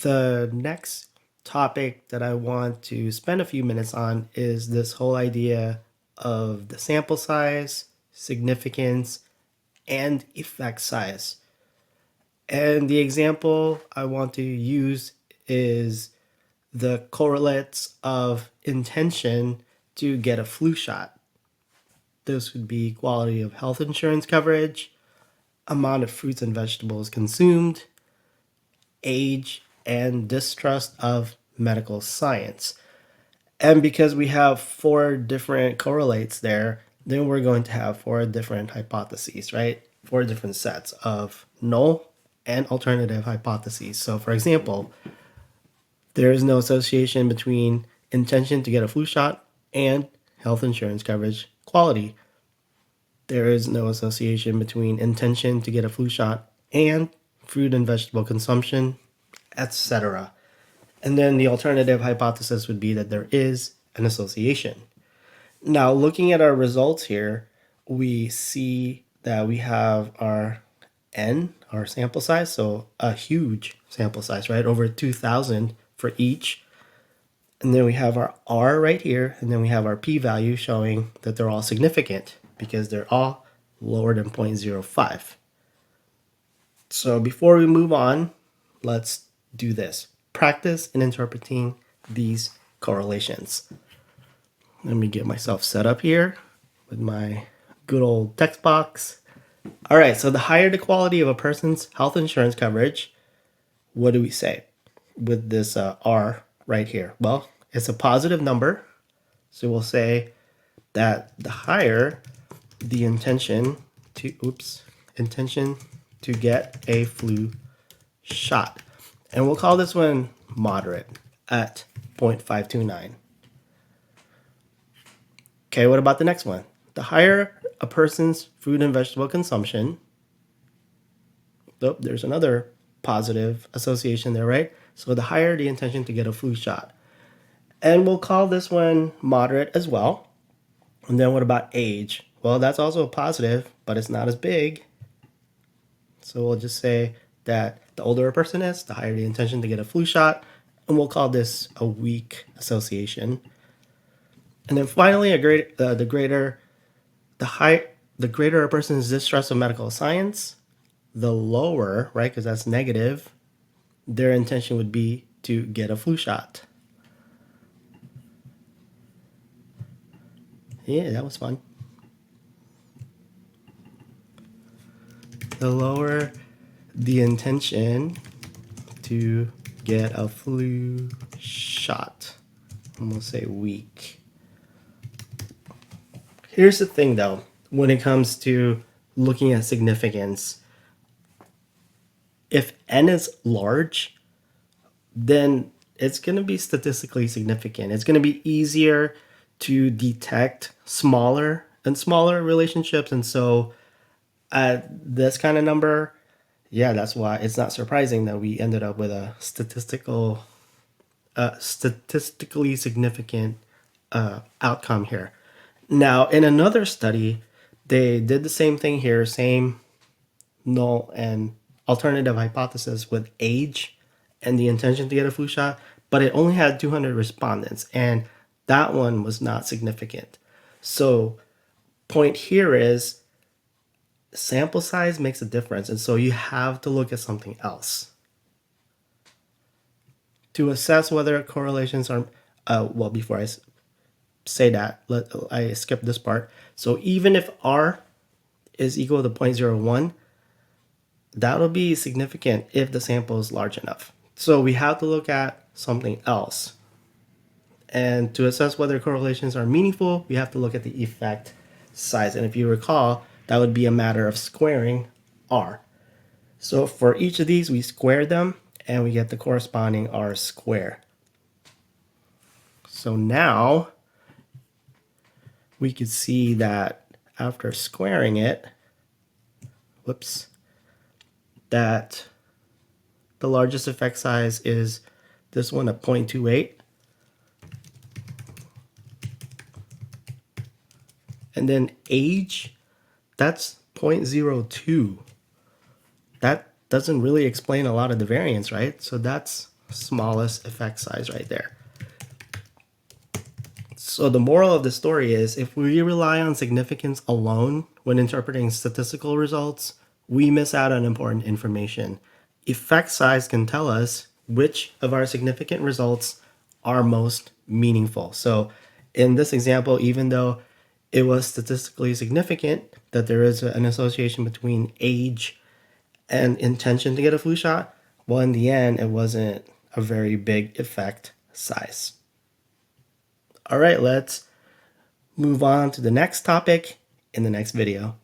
The next topic that I want to spend a few minutes on is this whole idea of the sample size, significance, and effect size. And the example I want to use is the correlates of intention to get a flu shot. This would be quality of health insurance coverage, amount of fruits and vegetables consumed, age, and distrust of medical science. And because we have four different correlates there, then we're going to have four different hypotheses, right? Four different sets of null and alternative hypotheses. So, for example, there is no association between intention to get a flu shot and health insurance coverage quality. There is no association between intention to get a flu shot and fruit and vegetable consumption, etc. And then the alternative hypothesis would be that there is an association. Now, looking at our results here, we see that we have our N, our sample size, so a huge sample size, right? Over 2,000 for each. And then we have our R right here, and then we have our p-value showing that they're all significant because they're all lower than 0.05. So before we move on, let's do this. Practice in interpreting these correlations. Let me get myself set up here with my good old text box. All right, so the higher the quality of a person's health insurance coverage, what do we say with this R right here? Well, it's a positive number. So we'll say that the higher the intention to get a flu shot. And we'll call this one moderate at 0.529. Okay, what about the next one? The higher a person's fruit and vegetable consumption, there's another positive association there, right? So the higher the intention to get a flu shot. And we'll call this one moderate as well. And then what about age? Well, that's also a positive, but it's not as big. So we'll just say that the older a person is, the higher the intention to get a flu shot. And we'll call this a weak association. And then finally, the greater a person's distrust of medical science, the lower, right, because that's negative, their intention would be to get a flu shot. Yeah, that was fun. The lower the intention to get a flu shot, and we'll say weak. Here's the thing though, when it comes to looking at significance, if n is large, then it's going to be statistically significant. It's going to be easier to detect smaller and smaller relationships. And so at this kind of number, yeah, that's why it's not surprising that we ended up with a statistically significant outcome here. Now, in another study, they did the same thing here, same null and alternative hypothesis with age and the intention to get a flu shot, but it only had 200 respondents, and that one was not significant. So, point here is sample size makes a difference, and so you have to look at something else. To assess whether correlations are, before I say that, I skip this part. So even if R is equal to 0.01, that'll be significant if the sample is large enough. So we have to look at something else. And to assess whether correlations are meaningful, we have to look at the effect size. And if you recall, that would be a matter of squaring R. So for each of these, we square them and we get the corresponding R square. So now we could see that after squaring it, that the largest effect size is this one at 0.28. And then age, that's 0.02. That doesn't really explain a lot of the variance, right? So that's smallest effect size right there. So the moral of the story is if we rely on significance alone when interpreting statistical results, we miss out on important information. Effect size can tell us which of our significant results are most meaningful. So in this example, even though it was statistically significant that there is an association between age and intention to get a flu shot, well, in the end, it wasn't a very big effect size. All right, let's move on to the next topic in the next video.